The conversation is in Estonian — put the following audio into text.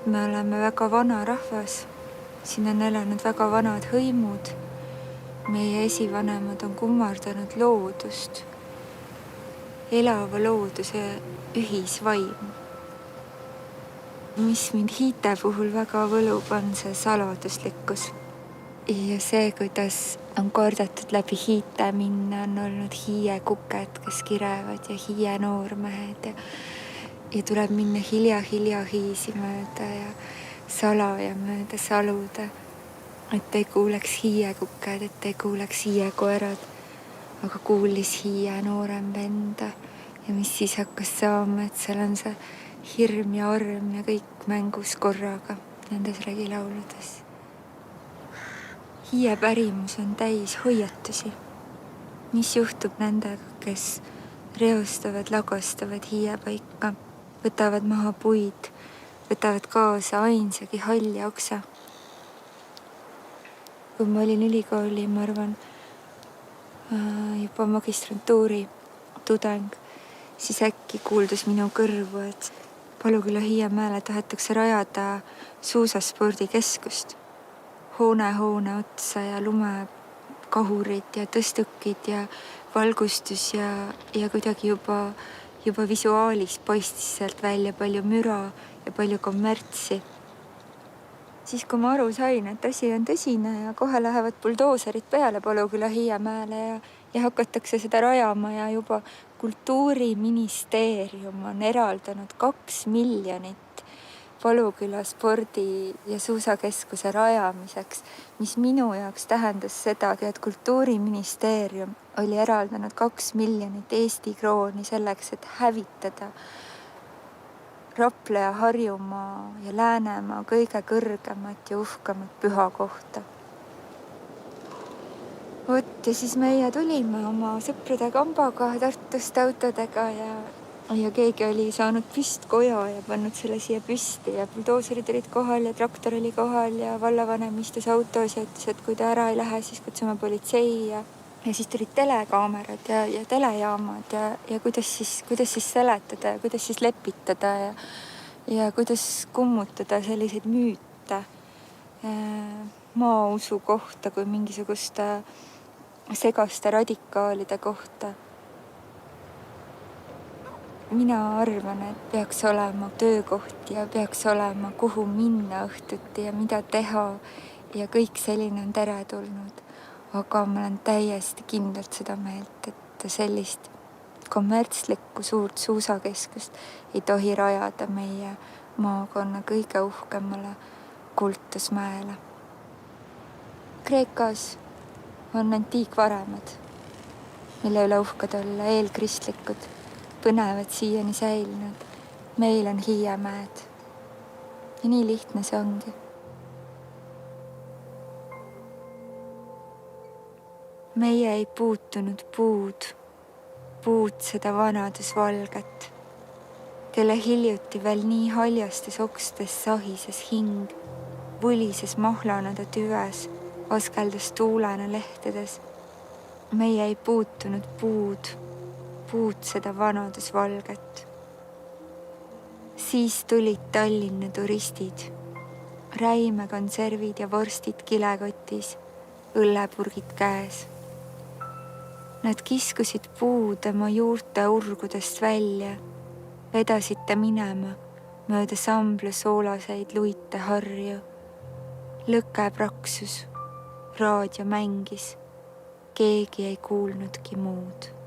me oleme väga vana rahvas. Siin on elanud väga vanad hõimud. Meie esivanemad on kummardanud loodust, elava looduse ühisvaim. Mis mind hiite puhul väga võlub, on see saladuslikkus. Ja see, kuidas on kordatud läbi hiite minna, on olnud hiiekuked, kes kirevad ja hiienoormehed ja tuleb minna hilja hiisi mööda ja salaja mööda salude, et ei kuuleks hiiekuked, et ei kuuleks hiiekoerad, aga kuulis hiie noorem venda ja mis siis hakkas saama, et seal on see hirm ja arm ja kõik mängus korraga nendes regilauludes. Hiie pärimus on täis hoiatusi. Mis juhtub nendega, kes reostavad, lagastavad hiiepaika, võtavad maha puid, võtavad kaasa ainsagi halli oksa. Kui ma olin ülikooli, ma arvan, juba magistrantuuri tudeng, siis äkki kuuldus minu kõrvu, et Paluküla Hiiemäele tahetakse rajada suusaspordikeskust. Hoone otsa ja lumekahurid ja tõstukid ja valgustus ja kuidagi juba visuaalis paistis sealt välja palju müra ja palju kommertsi. Siis kui ma aru sain, et asi on tõsine ja kohe lähevad buldooserid peale Paluküla Hiiemäele ja hakatakse seda rajama ja juba Kultuuriministeerium on eraldanud 2 miljonit Paluküla spordi- ja suusakeskuse rajamiseks, mis minu jaoks tähendas sedagi, et Kultuuriministeerium oli eraldanud 2 miljonit Eesti krooni selleks, et hävitada Rapla ja Harjumaa ja Läänemaa kõige kõrgemat ja uhkemat pühakohta. Vot ja siis meie tulime oma sõprade kambaga Tartust autodega ja keegi oli saanud püstkoja ja pannud selle siia püsti ja buldooserid olid kohal ja traktor oli kohal ja vallavanem istus autos ja ütles, et kui ta ära ei lähe, siis kutsume politsei ja siis tulid telekaamerad ja telejaamad ja kuidas siis seletada ja kuidas siis lepitada ja kuidas kummutada selliseid müüte maausu kohta kui mingisuguste segaste radikaalide kohta. Mina arvan, et peaks olema töökoht ja peaks olema, kuhu minna õhtuti ja mida teha ja kõik selline on teretulnud. Aga ma olen täiesti kindlalt seda meelt, et sellist kommertslikku suurt suusakeskust ei tohi rajada meie maakonna kõige uhkemale Kultusmäele. Kreekas on antiikvaremad, mille üle uhked olla, eelkristlikud, põnevad siiani säilinud. Meil on Hiiemäed. Ja nii lihtne see ongi. Meie ei puutunud puud seda vanadusvalget, kelle hiljuti veel nii haljastes okstes sahises hing, vulises mahlana ta tüves, askeldas tuulena lehtedes. Meie ei puutunud puud seda vanadusvalget. Siis tulid Tallinna turistid, räimekonservid ja vorstid kilekotis, õllepurgid käes. Nad kiskusid puud oma juurte urgudest välja, vedasid ta minema mööda Sambla soolaseid luite harju. Lõke praksus, raadio mängis, keegi ei kuulnudki muud.